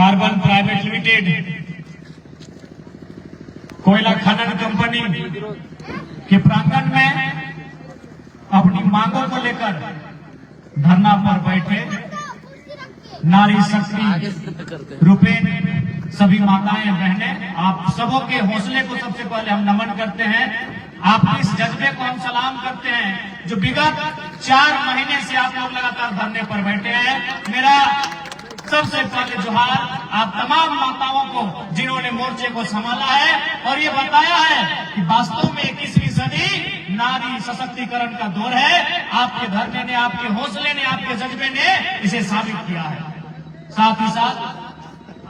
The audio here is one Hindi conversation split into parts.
कार्बन प्राइवेट लिमिटेड कोयला खनन कंपनी के प्रांगण में अपनी मांगों को लेकर धरना पर बैठे नारी शक्ति रूपेण सभी माताएं बहनें, आप सबों के हौसले को सबसे पहले हम नमन करते हैं। आपके इस जज्बे को हम सलाम करते हैं जो विगत 4 महीने से आप लोग लगातार धरने पर बैठे हैं। मेरा सबसे पहले जोहार आप तमाम माताओं को जिन्होंने मोर्चे को संभाला है और ये बताया है कि वास्तव में 21वीं सदी नारी सशक्तिकरण का दौर है। आपके धरने ने, आपके हौसले ने, आपके जज्बे ने इसे साबित किया है। साथ ही साथ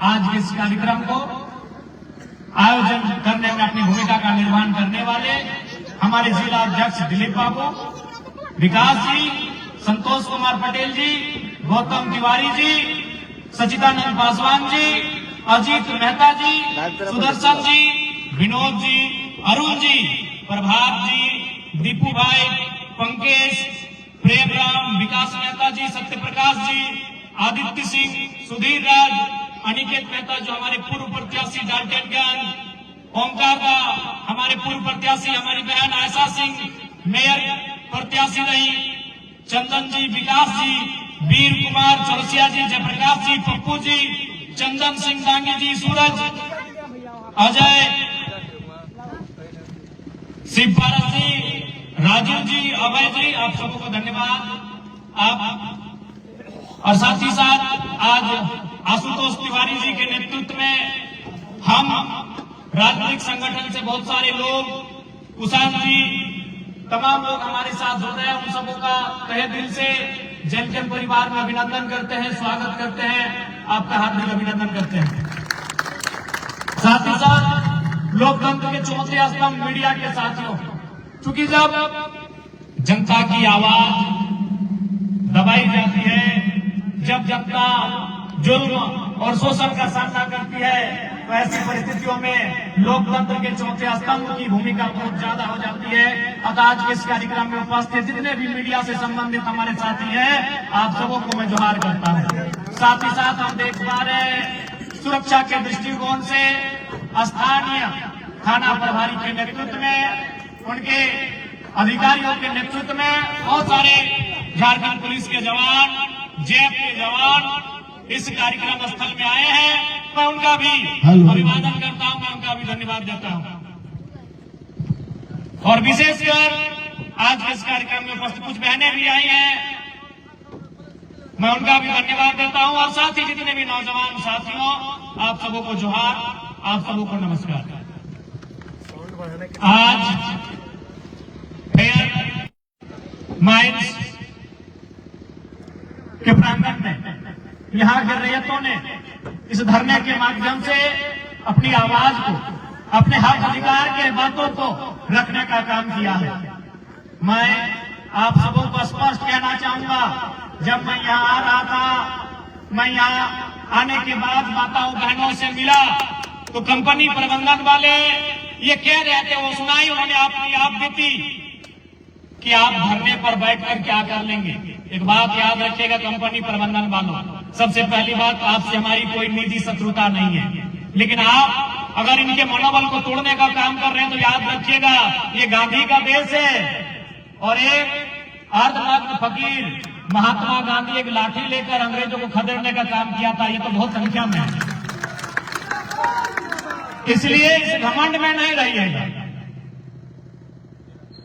आज इस कार्यक्रम को आयोजन करने में अपनी भूमिका का निर्वहन करने वाले हमारे जिला अध्यक्ष दिलीप बाबू, विकास जी, संतोष कुमार पटेल जी, गौतम तिवारी जी, सचिदानंद पासवान जी, अजीत मेहता जी, सुदर्शन जी, विनोद जी, अरुण जी, प्रभात जी, दीपू भाई, पंकज, प्रेम राम, विकास मेहता जी, सत्य प्रकाश जी, आदित्य सिंह, सुधीर राज, अनिकेत मेहता जो हमारे पूर्व प्रत्याशी डाल्टनगंज, ओंकार दा हमारे पूर्व प्रत्याशी, हमारी बहन आयशा सिंह मेयर प्रत्याशी रही, चंदन जी, विकास जी, वीर कुमार चौरसिया जी, जयप्रकाश जी, पप्पू जी, चंदन सिंह दांगी जी, सूरज, अजय, शिव पारस जी, राजू जी, अभय जी, आप सबको धन्यवाद। आप और साथ ही साथ आज आशुतोष तिवारी जी के नेतृत्व में हम राजनीतिक संगठन से बहुत सारे लोग, कुशान जी, तमाम लोग हमारे साथ जुड़ रहे हैं। उन सबों का तहे दिल से जैन परिवार में अभिनंदन करते हैं, स्वागत करते हैं, आपका हार्दिक अभिनंदन करते हैं। साथ ही साथ लोकतंत्र के चौथे स्तंभ मीडिया के साथियों, क्योंकि जब जनता की आवाज दबाई जाती है, जब जनता जुल्म और शोषण का सामना करती है, तो ऐसी परिस्थितियों में लोकतंत्र के चौथे स्तंभ की भूमिका बहुत ज्यादा हो जाती है। अतः आज के इस कार्यक्रम में उपस्थित जितने भी मीडिया से संबंधित हमारे साथी हैं, आप सबों को मैं जोहार करता हूं। साथ ही साथ हम देख पा रहे हैं सुरक्षा के दृष्टिकोण से स्थानीय थाना प्रभारी के नेतृत्व में, उनके अधिकारियों के नेतृत्व में बहुत सारे झारखंड पुलिस के जवान, जैप के जवान इस कार्यक्रम स्थल में आए हैं। मैं उनका भी अभिवादन करता हूं, मैं उनका भी धन्यवाद देता हूं। और विशेषकर आज के इस कार्यक्रम में उपस्थित कुछ बहनें भी आई हैं, मैं उनका भी धन्यवाद देता हूं। और साथ ही जितने भी नौजवान साथियों, आप सबों को जोहार, आप सबों को नमस्कार। आज फेयर माइंस के प्रांगण में यहाँ के रैयतों ने इस धरने के माध्यम से अपनी आवाज को, अपने हक अधिकार के बातों को रखने का काम किया है। मैं आप सबों को स्पष्ट कहना चाहूंगा, जब मैं यहाँ आ रहा था, मैं यहाँ आने के बाद माताओं बहनों से मिला तो कंपनी प्रबंधन वाले ये कह रहे थे, वो सुनाई उन्होंने अपनी आप बीती कि आप धरने पर बैठकर क्या कर लेंगे। एक बात याद रखिएगा कंपनी प्रबंधन वालों, सबसे पहली बात, आपसे हमारी कोई निजी शत्रुता नहीं है, लेकिन आप अगर इनके मनोबल को तोड़ने का काम कर रहे हैं तो याद रखिएगा ये गांधी का देश है और एक अर्धनग्न फकीर महात्मा गांधी एक लाठी लेकर अंग्रेजों को खदेड़ने का काम किया था। ये तो बहुत संख्या में है, इसलिए इस घमंड में नहीं रहिएगा।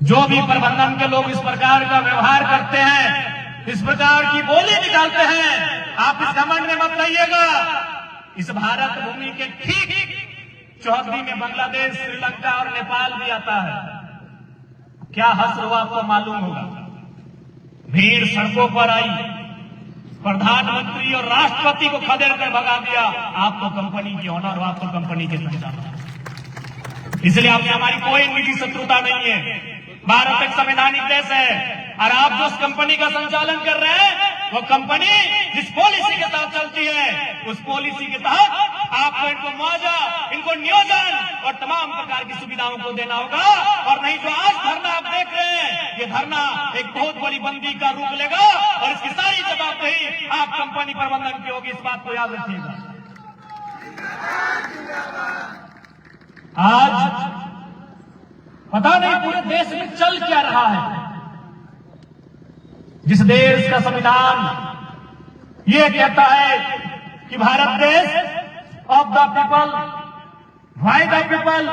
जो भी प्रबंधन के लोग इस प्रकार का व्यवहार करते हैं, इस प्रकार की बोली निकालते हैं, आप इस घमंड में मत रहिएगा। इस भारत भूमि के ठीक चौहद्दी में बांग्लादेश, श्रीलंका और नेपाल भी आता है। क्या हश्र हुआ आपको मालूम होगा। भीड़ सड़कों पर आई, प्रधानमंत्री और राष्ट्रपति को खदेड़ कर भगा दिया। आप तो कंपनी के ओनर हो, आप तो कंपनी के संचालक, इसलिए आपने हमारी कोई निजी शत्रुता नहीं है। भारत एक संवैधानिक देश है और आप जो उस कंपनी का संचालन कर रहे हैं, वो कंपनी जिस पॉलिसी के साथ चलती है, उस पॉलिसी के तहत आपको इनको मुआवजा, इनको नियोजन और तमाम प्रकार की सुविधाओं को देना होगा। और नहीं जो आज धरना आप देख रहे हैं, ये धरना एक बहुत बड़ी बंदी का रूप लेगा और इसकी सारी जवाबदेही आप कंपनी प्रबंधन की होगी, इस बात को याद रखिएगा। आज पता नहीं पूरे देश में चल क्या रहा है। जिस देश का संविधान ये कहता है कि भारत देश of the people, by the people,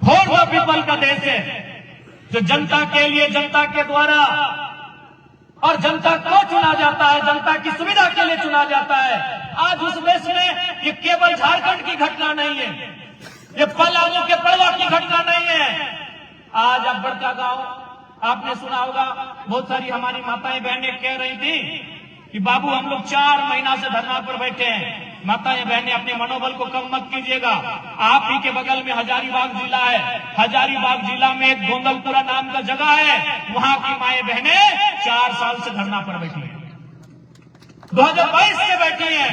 for the people का देश है, जो जनता के लिए, जनता के द्वारा और जनता को चुना जाता है, जनता की सुविधा के लिए चुना जाता है। आज उस देश में ये केवल झारखंड की घटना नहीं है, ये पलामू के पड़वा की घटना नहीं है। आज अब बड़का गांव आपने सुना होगा, बहुत सारी हमारी माताएं बहनें कह रही थी कि बाबू हम लोग 4 महीना से धरना पर बैठे हैं। माताएं बहनें अपने मनोबल को कम मत कीजिएगा। आप ही के बगल में हजारीबाग जिला है, हजारीबाग जिला में एक गोंदलपुरा नाम का जगह है, वहां की माएं बहनें 4 साल से धरना पर बैठी हैं, 2022 से बैठी हैं।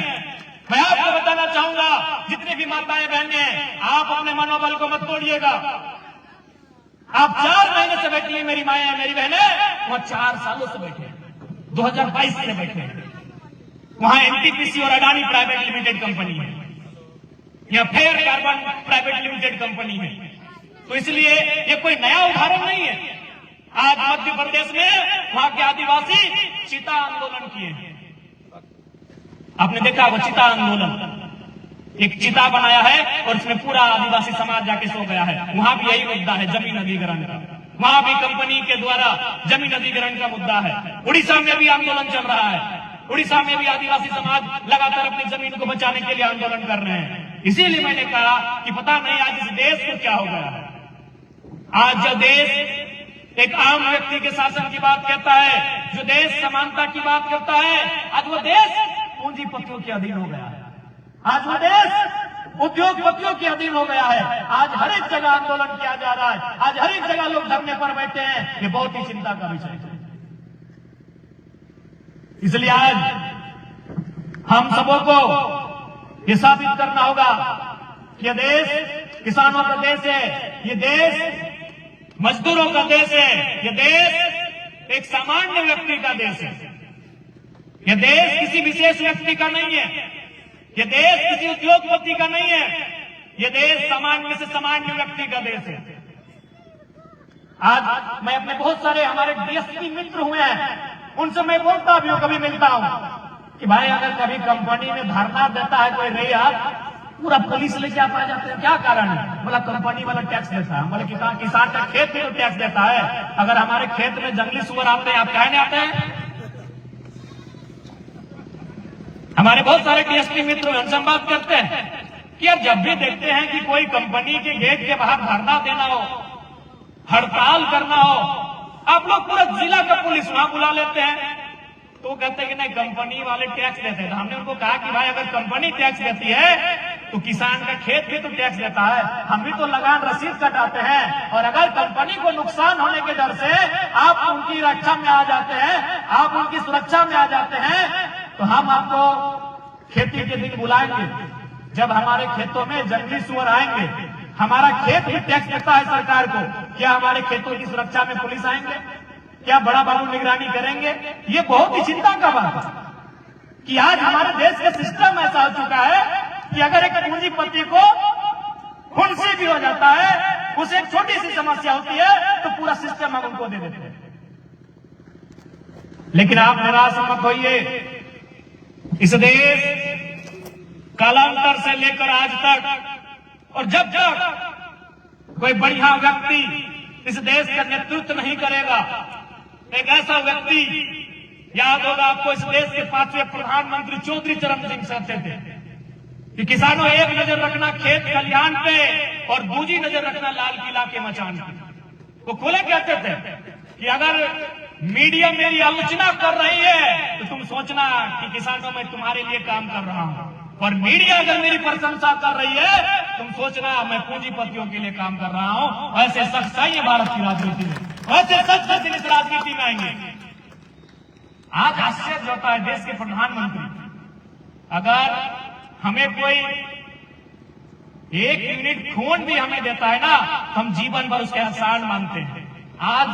मैं आपको बताना चाहूंगा, जितनी भी माताएं बहनें हैं, आप अपने मनोबल को मत तोड़िएगा। आप 4 महीने से बैठी हैं, मेरी माएं, मेरी बहनें वहां 4 सालों से बैठे हैं, 2022 से बैठे हैं। वहां एनटीपीसी और अडानी प्राइवेट लिमिटेड कंपनी है, या fair carbon private limited company है। तो इसलिए ये कोई नया उदाहरण नहीं है। आज मध्य प्रदेश में वहां के आदिवासी चिता आंदोलन किए हैं। आपने देखा वो चिता आंदोलन, एक चिता बनाया है और इसमें पूरा आदिवासी समाज जाके सो गया है। वहां भी यही मुद्दा है, जमीन अधिग्रहण का। वहां भी कंपनी के द्वारा जमीन अधिग्रहण का मुद्दा है। उड़ीसा में भी आंदोलन चल रहा है, उड़ीसा में भी आदिवासी समाज लगातार अपनी जमीन को बचाने के लिए आंदोलन कर रहे हैं। इसीलिए मैंने कहा कि पता नहीं आज इस देश को क्या हो गया है। आज जो देश एक आम व्यक्ति के शासन की बात कहता है, जो देश समानता की बात करता है, आज वो देश पूंजीपतियों के अधीन हो गया है। आज वो देश उद्योगपतियों के अधीन हो गया है। आज हर एक जगह आंदोलन किया जा रहा है, आज हर एक जगह लोग धरने पर बैठे हैं। ये बहुत ही चिंता का विषय है। इसलिए आज हम सबों को ये साबित करना होगा कि यह देश किसानों का देश है, ये देश मजदूरों का देश है, ये देश एक सामान्य व्यक्ति का देश है। यह देश किसी विशेष व्यक्ति का नहीं है, यह देश किसी उद्योगपति का नहीं है, यह देश सामान्य से सामान्य व्यक्ति का देश है। आज मैं अपने बहुत सारे हमारे डीएसपी मित्र हुए हैं, उनसे मैं बोलता भी हूं, कभी मिलता हूं कि भाई अगर कभी कंपनी में धरना देता है कोई रैया, पूरा पुलिस लेके आप आ जाते हैं, क्या कारण है? बोला कंपनी वाला टैक्स देता है। बोले किसान का खेत में तो टैक्स देता है, अगर हमारे खेत में जंगली सुअर आते हैं, आप कहने आते हैं? हमारे बहुत सारे डीएसपी मित्र हमसे हम बात करते हैं कि अब जब भी देखते हैं कि कोई कंपनी के गेट के बाहर धरना देना हो, हड़ताल करना हो, आप लोग पूरा जिला का पुलिस वहां बुला लेते हैं। तो कहते हैं कि नहीं कंपनी वाले टैक्स देते हैं। तो हमने उनको कहा कि भाई अगर कंपनी टैक्स देती है तो किसान का खेत भी तो टैक्स देता है, हम भी तो लगान रसीद कटाते हैं। और अगर कंपनी को नुकसान होने के डर से आप उनकी रक्षा में आ जाते हैं, आप उनकी सुरक्षा में आ जाते हैं, तो हम आपको खेती के दिन बुलाएंगे। जब हमारे खेतों में जंगली सुअर आएंगे, हमारा खेत भी टैक्स देता है सरकार को, क्या हमारे खेतों की सुरक्षा में पुलिस आएंगे? क्या बड़ा बाबू निगरानी करेंगे? ये बहुत ही चिंता का बात है कि आज हमारे देश का सिस्टम ऐसा हो चुका है कि अगर एक पूंजीपति को फुंसी भी हो जाता है, उसे एक छोटी सी समस्या होती है तो पूरा सिस्टम हम उनको दे देते हैं। लेकिन आप निराश मत होइए, इस देश कालांतर से लेकर आज तक और जब तक कोई बढ़िया व्यक्ति इस देश का नेतृत्व नहीं करेगा, एक ऐसा व्यक्ति, याद होगा आपको, इस देश के 5वें प्रधानमंत्री चौधरी चरण सिंह कहते थे कि किसानों एक नजर रखना खेत खलिहान पे और दूसरी नजर रखना लाल किला के मचान पे। वो खुले कहते थे कि अगर मीडिया मेरी आलोचना कर रही है तो तुम सोचना कि किसानों में तुम्हारे लिए काम कर रहा हूं, और मीडिया अगर मेरी प्रशंसा कर रही है तुम सोचना मैं पूंजीपतियों के लिए काम कर रहा हूं। ऐसे शख्स चाहिए भारत की राजनीति में, ऐसे शख्स इस राजनीति में आएंगे। आज आश्चर्य होता है, देश के प्रधानमंत्री अगर हमें कोई 1 यूनिट खून भी हमें देता है ना, हम जीवन भर उसके एहसान मानते हैं। आज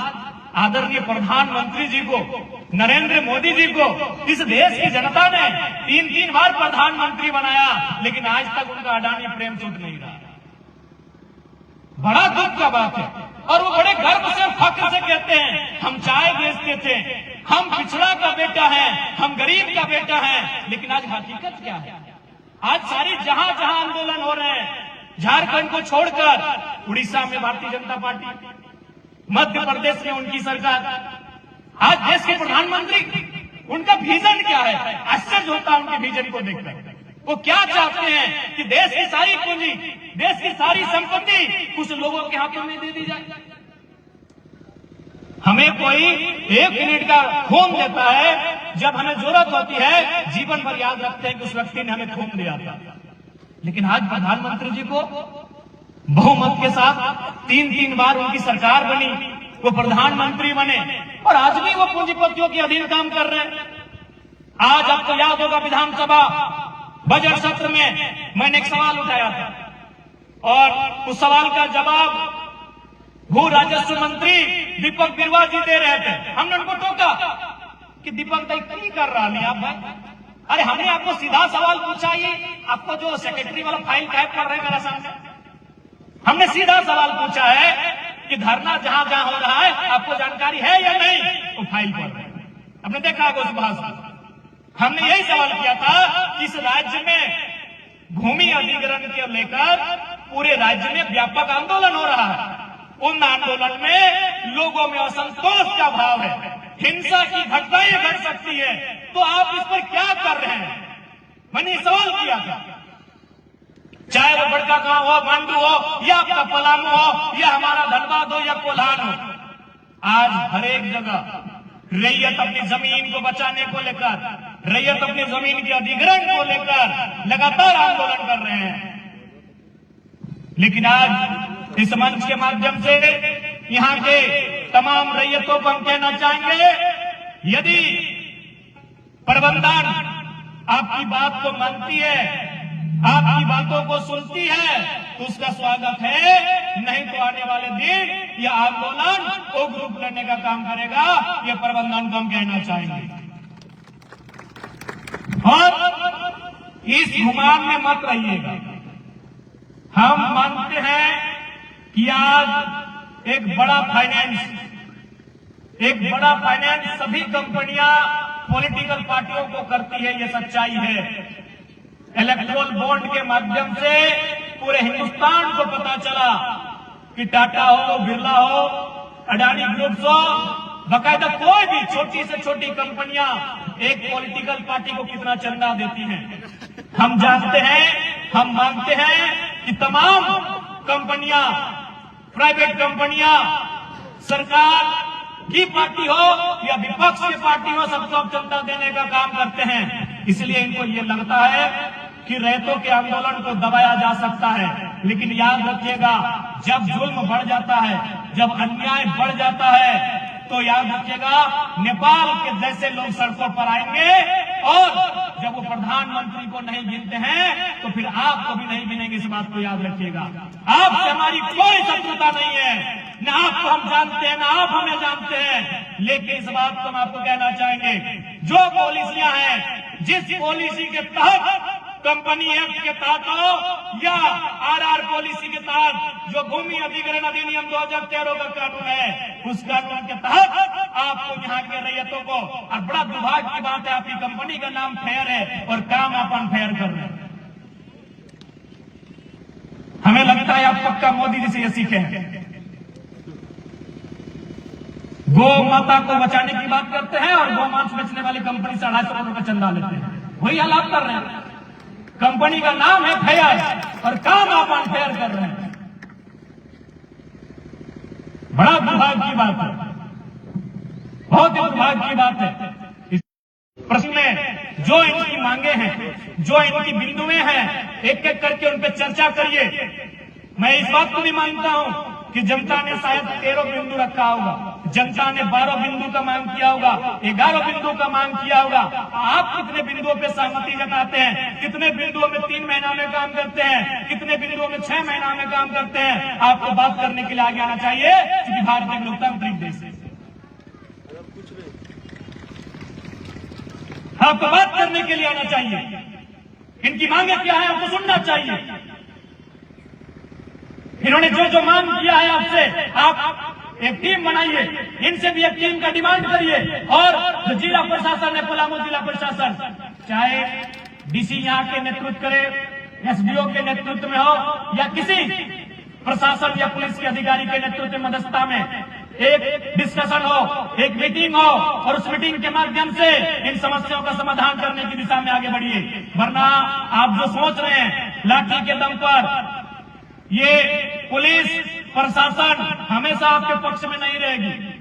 आदरणीय प्रधानमंत्री जी को नरेंद्र मोदी जी को इस देश की जनता ने 3-3 बार प्रधानमंत्री बनाया, लेकिन आज तक उनका अडानी प्रेम छूट नहीं रहा। बड़ा दुख का बात है। और वो बड़े गर्व से, फख्र से कहते हैं हम चाय बेचते थे, हम पिछड़ा का बेटा है, हम गरीब का बेटा है। लेकिन आज हकीकत क्या है? आज सारी जहां जहां आंदोलन हो रहे हैं, झारखंड को छोड़कर उड़ीसा में भारतीय जनता पार्टी, मध्य प्रदेश में उनकी सरकार, आज देश के प्रधानमंत्री, उनका विजन क्या है? आश्चर्य होता है उनके विजन को देखकर। वो क्या चाहते हैं कि देश की सारी पूंजी, देश की सारी संपत्ति कुछ लोगों के हाथों में दे दी जाए। हमें कोई 1 मिनट का खून देता है, जब हमें जरूरत होती है जीवन भर याद रखते हैं कि उस व्यक्ति ने हमें खून दिया था। लेकिन आज प्रधानमंत्री जी को बहुमत के साथ 3-3 बार उनकी सरकार बनी, वो प्रधानमंत्री बने, और आज भी वो पूंजीपतियों के अधीन काम कर रहे हैं। आज आपको याद होगा विधानसभा बजट सत्र में मैंने एक सवाल उठाया था, और उस सवाल का जवाब भू राजस्व मंत्री दीपक बिरुवा जी दे रहे थे। हमने उनको टोका कि दीपक भाई क्या कर रहा है आप भाई? अरे हमने आपको सीधा सवाल पूछा, ये आपको जो सेक्रेटरी वाला फाइल टाइप कर रहे हैं मेरा सामने, हमने सीधा सवाल पूछा है कि धरना जहां जहां हो रहा है आपको जानकारी है या नहीं? वो फाइल पढ़ रहे हैं, हमने देखा होगा उस भाषण। हमने यही सवाल किया था कि इस राज्य में भूमि अधिग्रहण के लेकर पूरे राज्य में व्यापक आंदोलन हो रहा है। उन आंदोलन में लोगों में असंतोष का भाव है, हिंसा की घटनाएं घट सकती है, तो आप इस पर क्या कर रहे हैं? मैंने सवाल किया था, चाहे वो बड़का गांव हो, मांडू हो, या आपका पलामू हो, या हमारा धनबाद हो, या कोल्हान हो। आज हर एक जगह रैयत अपनी जमीन को बचाने को लेकर, रैयत अपनी जमीन के अधिग्रहण को लेकर लगातार आंदोलन कर रहे हैं। लेकिन आज इस मंच के माध्यम से यहाँ के तमाम रैयतों को हम कहना चाहेंगे, यदि प्रबंधन आपकी बात को मानती है, आपकी बातों को सुनती है, तो उसका स्वागत है, नहीं तो आने वाले दिन यह आंदोलन को ग्रुप करने का काम करेगा। यह प्रबंधन को हम कहना चाहेंगे। और इस घुमान में मत रहिएगा। हम मानते हैं कि आज एक बड़ा फाइनेंस सभी कंपनियां पॉलिटिकल पार्टियों को करती है, ये सच्चाई है। इलेक्ट्रोल बॉन्ड के माध्यम से पूरे हिंदुस्तान को पता चला कि टाटा हो, बिरला हो, अडानी ग्रुप्स हो, बाकायदा कोई भी छोटी से छोटी कंपनियां एक पॉलिटिकल पार्टी को कितना चंदा देती हैं। हम जानते हैं, हम मानते हैं कि तमाम कंपनियां, प्राइवेट कंपनियां, सरकार की पार्टी हो या विपक्ष की पार्टी हो, सबको चंदा देने का काम करते हैं। इसलिए इनको ये लगता है कि रैयतों के आंदोलन को दबाया जा सकता है। लेकिन याद रखिएगा, जब जुल्म बढ़ जाता है, जब अन्याय बढ़ जाता है, तो याद रखिएगा नेपाल के जैसे लोग सड़कों पर आएंगे, और जब वो प्रधानमंत्री को नहीं गिनते हैं तो फिर आपको भी नहीं गिनेंगे। इस बात को याद रखिएगा। आपसे हमारी कोई शत्रुता नहीं है, न आपको हम जानते हैं, न आप हमें जानते हैं। लेकिन इस बात को हम आपको कहना चाहेंगे, जो पॉलिसियां हैं, जिस पॉलिसी के तहत कंपनी एक्ट के तहत हो या आरआर पॉलिसी के तहत, जो भूमि अधिग्रहण अधिनियम 2013 का कानून है, उस कानून के तहत आपको यहाँ के रैयतों को, और बड़ा दुर्भाग्य की बात है, आपकी कंपनी का नाम फेयर है और काम आप अनफेयर कर रहे हैं। हमें लगता है आप पक्का मोदी जी से ये सीखे हैं। गौ माता को बचाने की बात करते हैं और गौ मांस बेचने वाली कंपनी से 250 करोड़ का चंदा लेते हैं। वही हाल आप कर रहे हैं। कंपनी का नाम है फेयर और काम आप अनफेयर कर रहे हैं। बड़ा दुर्भाग्य की बात है, बहुत ही दुर्भाग्य की बात है। इस प्रश्न में जो इनकी मांगे हैं, जो इनकी बिंदुएं हैं, एक एक करके उन पर चर्चा करिए। मैं इस बात को भी मानता हूं कि जनता ने शायद 13 बिंदु रखा होगा, जनता ने 12 बिंदु का मांग किया होगा, 11 बिंदु का मांग किया होगा। आप कितने बिंदुओं पे सहमति जताते हैं? कितने बिंदुओं में 3 महीना में काम करते हैं? कितने बिंदुओं में 6 महीना में काम करते हैं? आपको बात करने के लिए आगे आना चाहिए, क्योंकि भारत एक लोकतांत्रिक देश है। आपको बात करने के लिए आना चाहिए। इनकी मांगे क्या है आपको सुनना चाहिए। इन्होंने जो जो मांग किया है आपसे, आप एक टीम बनाइए, इनसे भी एक टीम का डिमांड करिए। और जो जिला प्रशासन है, पलामू जिला प्रशासन, चाहे डीसी यहाँ के नेतृत्व करे, एसडीओ के नेतृत्व में हो, या किसी प्रशासन या पुलिस के अधिकारी के नेतृत्व में मध्यस्थता में एक डिस्कशन हो, एक मीटिंग हो, और उस मीटिंग के माध्यम से इन समस्याओं का समाधान करने की दिशा में आगे बढ़िए। वरना आप जो सोच रहे हैं लाठी के दम पर, ये पुलिस प्रशासन हमेशा आपके पक्ष में नहीं रहेगी।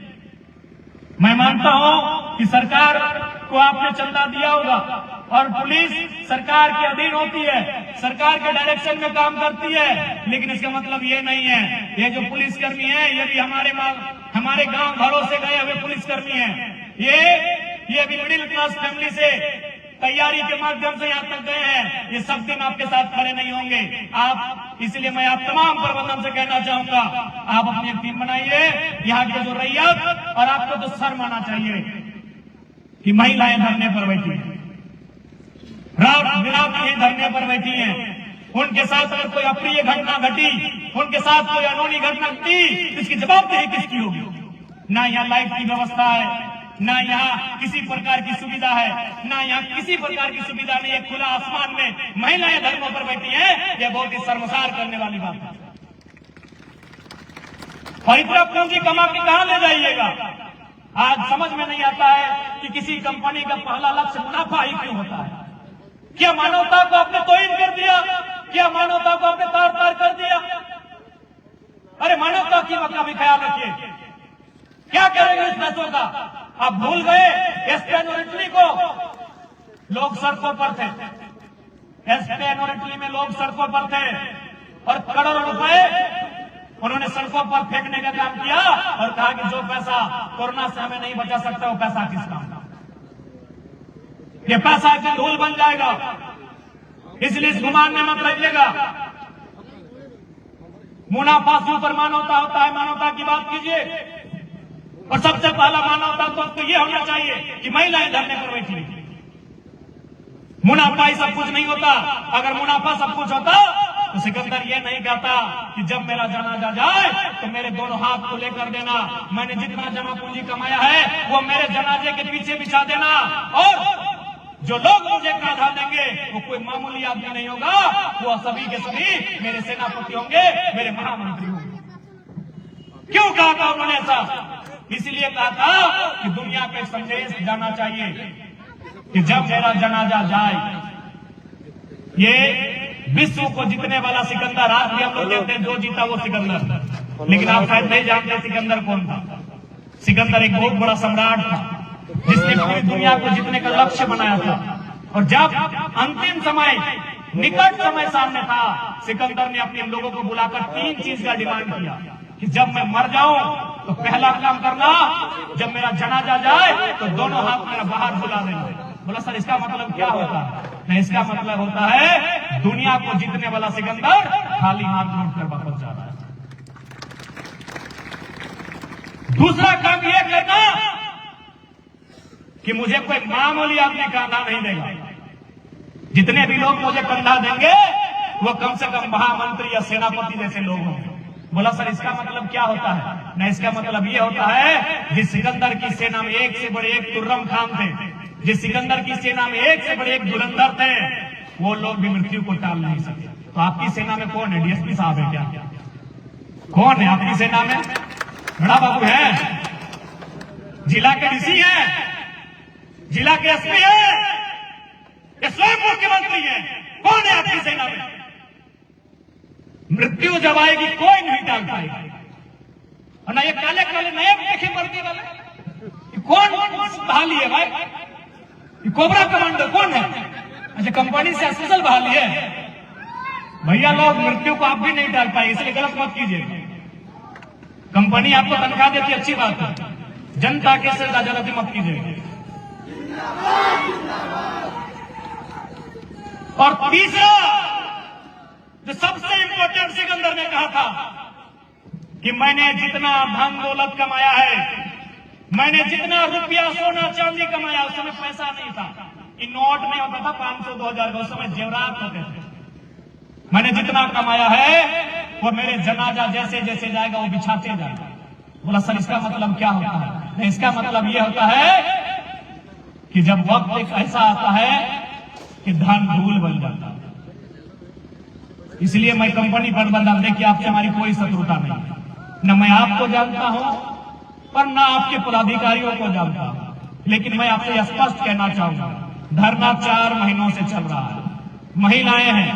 मैं मानता हूं कि सरकार को आपने चंदा दिया होगा और पुलिस सरकार के अधीन होती है, सरकार के डायरेक्शन में काम करती है, लेकिन इसका मतलब ये नहीं है ये जो पुलिसकर्मी है ये भी हमारे गांव घरों से गए हुए पुलिसकर्मी हैं। ये भी मिडिल क्लास फैमिली से तैयारी के माध्यम से यहाँ तक गए हैं। ये सब दिन आपके साथ खड़े नहीं होंगे आप, इसलिए मैं आप तमाम प्रबंधन से कहना चाहूंगा, आप अपनी एक टीम बनाइए। यहाँ के जो रैयत, और आपको तो शर्म आना चाहिए कि महिलाएं धरने पर बैठी हैं, रात बिरात ये धरने पर बैठी हैं। उनके साथ अगर कोई अप्रिय घटना घटी, उनके साथ कोई अनोनी घटना घटी, इसकी जवाबदेही किसकी होगी? ना यहाँ लाइट की व्यवस्था है, ना यहाँ किसी प्रकार की सुविधा है, ना यहाँ किसी प्रकार की सुविधा नहीं है। खुला आसमान में महिलाएं धर्मों पर बैठी हैं, यह बहुत ही शर्मसार करने वाली बात है। और इतना पूंजी कमा के कहां ले जाइएगा? आज समझ में नहीं आता है कि किसी कंपनी का पहला लक्ष्य मुनाफा ही क्यों होता है। क्या मानवता को आपने तोहिन कर दिया? क्या मानवता को आपने तार तार कर दिया? अरे मानवता की का भी ख्याल रखिए। क्या करेंगे इस पैसों का? आप भूल गए स्पेन और इटली को? लोग सड़कों पर थे, स्पेन और इटली में लोग सड़कों पर थे और करोड़ों रुपए उन्होंने सड़कों पर फेंकने का काम किया और कहा कि जो पैसा कोरोना से हमें नहीं बचा सकता वो पैसा किस काम का? ये पैसा एक दिन धूल बन जाएगा, इसलिए इस गुमान में मत रहिएगा। मुनाफा से ऊपर मानवता होता है, मानवता की बात कीजिए। और सबसे पहला मानवता तो आपको ये होना चाहिए कि महिलाएं धरने पर बैठी। मुनाफा ही सब कुछ नहीं होता। अगर मुनाफा सब कुछ होता तो सिकंदर ये नहीं कहता कि जब मेरा जनाजा जाए तो मेरे दोनों हाथ को लेकर देना, मैंने जितना जमा पूंजी कमाया है वो मेरे जनाजे के पीछे बिछा देना, और जो लोग मुझे काढ़ा देंगे वो कोई मामूली आदमी नहीं होगा, वो सभी के सभी मेरे सेनापति होंगे, मेरे महामंत्री होंगे। क्यों कहा था उन्होंने ऐसा? इसलिए कहा था कि दुनिया का संदेश जाना चाहिए कि जब मेरा जनाजा जाए, ये विश्व को जीतने वाला सिकंदर, आज भी हम लोग कहते हैं जो जीता वो सिकंदर, लेकिन आप शायद नहीं जानते सिकंदर कौन था। सिकंदर एक बहुत बड़ा सम्राट था जिसने पूरी दुनिया को जीतने का लक्ष्य बनाया था। और जब अंतिम समय, निकट समय सामने था, सिकंदर ने अपने लोगों को बुलाकर 3 चीज का डिमांड किया कि जब मैं मर जाऊं तो पहला काम करना, जब मेरा जनाजा जाए तो दोनों हाथ मेरा बाहर बुला देना। बोला सर इसका मतलब क्या होता है? नहीं, इसका मतलब होता है दुनिया को जीतने वाला सिकंदर खाली हाथ लौट कर वापस जा रहा है। दूसरा काम यह करना कि मुझे कोई मामूली आदमी कंधा नहीं देगा, जितने भी लोग मुझे कंधा देंगे वो कम से कम महामंत्री या सेनापति जैसे लोग होंगे। बोला सर इसका मतलब क्या होता है? नहीं, इसका मतलब ये होता है जिस सिकंदर की सेना में एक से बड़े एक तुर्रम खान थे, जिस सिकंदर की सेना में एक से बड़े एक धुरंधर थे, वो लोग भी मृत्यु को टाल नहीं सकते। तो आपकी सेना में कौन है? डीएसपी साहब है क्या? कौन है आपकी सेना में? बड़ा बाबू है, जिला के डीसी है, जिला के एसपी है, ये स्वयं मुख्यमंत्री है। कौन है आपकी सेना में? मृत्यु जब आएगी कोई नहीं टाल पाएगा। और ना ये काले काले नए देखे वर्दी वाले, कौन बहाली है भाई? ये कोबरा कमांडो कौन है? अच्छा, कंपनी से अफसर बहाली है। भैया लोग, मृत्यु को आप भी नहीं टाल पाए, इसलिए गलत मत कीजिए। कंपनी आपको तनख्वाह देती, अच्छी बात है, जनता के से गलती मत कीजिए। और तीसरा जो सबसे इंपॉर्टेंट सिकंदर ने कहा था कि मैंने जितना धन दौलत कमाया है, मैंने जितना रुपया सोना चांदी कमाया, उस समय पैसा नहीं था, कि नोट नहीं होता था 500 2000 का, उस समय जेवरात होते थे। मैंने जितना कमाया है वो मेरे जनाजा जैसे जैसे जाएगा वो बिछाते जाएगा। बोला सर इसका मतलब क्या होता है? नहीं, इसका मतलब ये होता है कि जब वक्त एक ऐसा आता है कि धन धूल बन जाता है। इसलिए मैं कंपनी प्रबंधक, देखिए आपसे हमारी कोई शत्रुता नहीं, न मैं आपको जानता हूं और न आपके पदाधिकारियों को जानता हूं, लेकिन मैं आपसे स्पष्ट कहना चाहूंगा, धरना 4 महीनों से चल रहा है। महिलाएं हैं,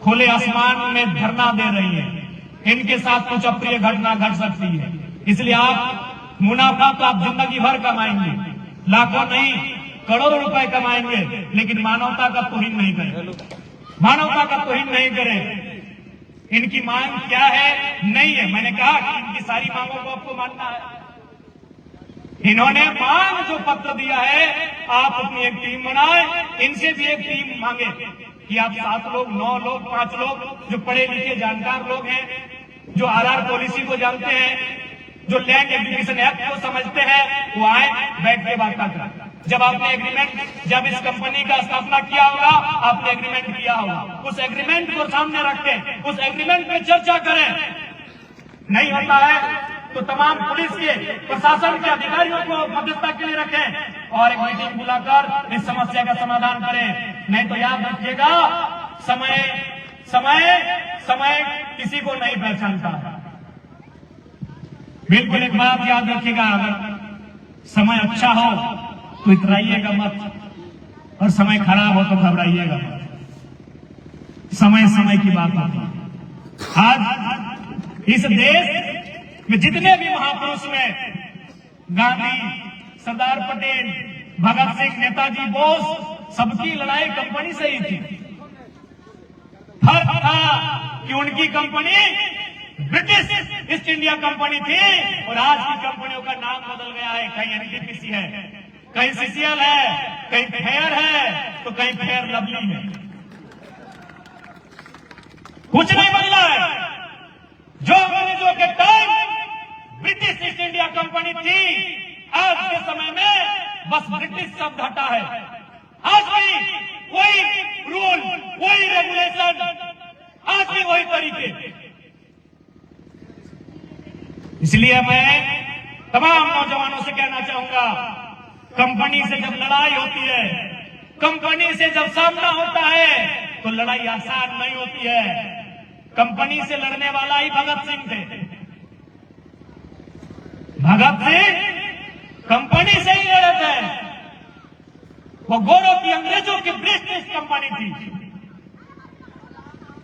खुले आसमान में धरना दे रही हैं, इनके साथ कुछ अप्रिय घटना घट सकती है। इसलिए आप मुनाफा तो आप जिंदगी भर कमाएंगे, लाखों नहीं करोड़ों रुपए कमाएंगे, लेकिन मानवता का तौहीन नहीं करें, मानवता का तौहीन नहीं करें। इनकी मांग क्या है? नहीं है। मैंने कहा कि इनकी सारी मांगों को आपको मानना है। इन्होंने मांग जो पत्र दिया है, आप अपनी एक टीम बनाए, इनसे भी एक टीम मांगे कि आप 7 लोग 9 लोग 5 लोग जो पढ़े लिखे जानकार लोग हैं, जो आरआर पॉलिसी को जानते हैं, जो लैंड एक्विजिशन एक्ट को समझते हैं, वो आए, बैठ के बात करें। जब आपने एग्रीमेंट, जब इस कंपनी का स्थापना किया होगा, आपने एग्रीमेंट किया होगा, उस एग्रीमेंट को सामने रखें, उस एग्रीमेंट पे चर्चा करें। नहीं होता है तो तमाम पुलिस के प्रशासन के अधिकारियों को मध्यस्थता के लिए रखें और एक मीटिंग बुलाकर इस समस्या का समाधान करें। नहीं तो याद रखिएगा, समय समय समय किसी को नहीं पहचानता। बिल्कुल एक बात याद रखिएगा, अगर समय अच्छा हो तो इतराइएगा मत और समय खराब हो तो घबराइएगा मत। समय समय की बात होती है। आज इस देश में जितने भी महापुरुष में गांधी, सरदार पटेल, भगत सिंह, नेताजी, बोस, सबकी लड़ाई कंपनी से ही थी। फर्क था कि उनकी company British east India company थी और आज की कंपनियों का नाम बदल गया है। कहीं एनटीपीसी है, कहीं सीसीएल है, कहीं फेयर है, तो कहीं फेयर लवली है। कुछ नहीं बदला है। जो अंग्रेजों के time British east India company थी, आज के समय में बस ब्रिटिश शब्द हटा है। आज भी वही रूल, वही रेगुलेशन, आज भी वही तरीके। इसलिए मैं तमाम नौजवानों से कहना चाहूंगा, कंपनी से जब लड़ाई होती है, कंपनी से जब सामना होता है, तो लड़ाई आसान नहीं होती है। कंपनी से लड़ने वाला ही भगत सिंह थे। भगत सिंह कंपनी से ही लड़े थे। वो गोरों की, अंग्रेजों की ब्रिटिश कंपनी थी।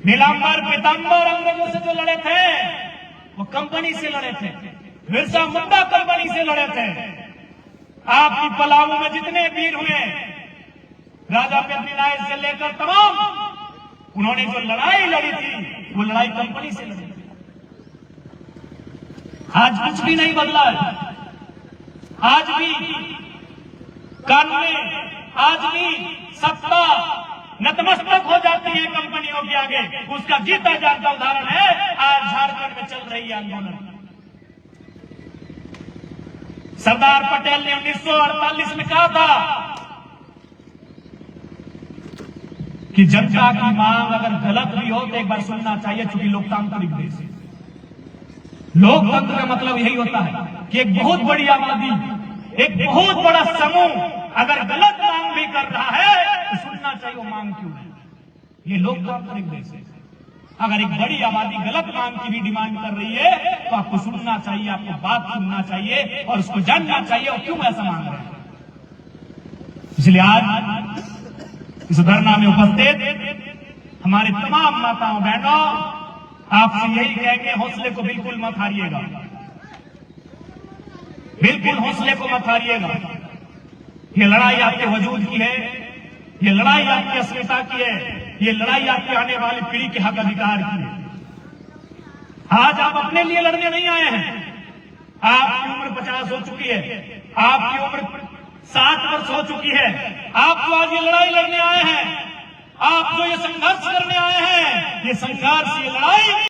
नीलांबर, पीतांबर अंग्रेजों से जो लड़े थे वो कंपनी से लड़े थे। बिरसा मुंडा कंपनी से लड़े थे। आपकी पलामू में जितने वीर हुए, राजा पृथ्वीराज से लेकर तमाम, उन्होंने जो लड़ाई लड़ी थी वो लड़ाई कंपनी से लड़ी थी। आज कुछ भी नहीं बदला है। आज भी कानून, आज भी सत्ता नतमस्तक हो जाती है कंपनियों के आगे। उसका जीता जागता उदाहरण है आज झारखंड में चल रही आंदोलन। सरदार पटेल ने 1948 में कहा था कि जनता की मांग अगर गलत भी हो तो एक बार सुनना चाहिए, चूंकि लोकतांत्रिक देश है। लोकतंत्र का मतलब यही होता है कि एक बहुत बड़ी आबादी, एक बहुत बड़ा समूह अगर गलत मांग भी कर रहा है तो सुनना चाहिए वो मांग क्यों है। ये लोकतांत्रिक देश है। अगर एक बड़ी आबादी गलत मांग की भी डिमांड कर रही है तो आपको सुनना चाहिए, आपको बात सुनना चाहिए और उसको जानना चाहिए और क्यों ऐसा मांग रहे हैं। इसलिए आज इस धरना में उपस्थित हमारे तमाम माताओं बहनों, आपसे यही कहेंगे, हौसले को बिल्कुल मत हारिएगा, बिल्कुल हौसले को मत हारिएगा। ये लड़ाई आपके वजूद की है, ये लड़ाई आपकी अस्मिता की है, ये लड़ाई आपकी आने वाली पीढ़ी के हक अधिकार की है। आज आप अपने लिए लड़ने नहीं आए हैं। आपकी उम्र 50 हो चुकी है, आपकी उम्र 7 वर्ष हो चुकी है। आप तो आज ये लड़ाई लड़ने आए हैं। आप जो ये संघर्ष करने आए हैं, ये संघर्ष, ये लड़ाई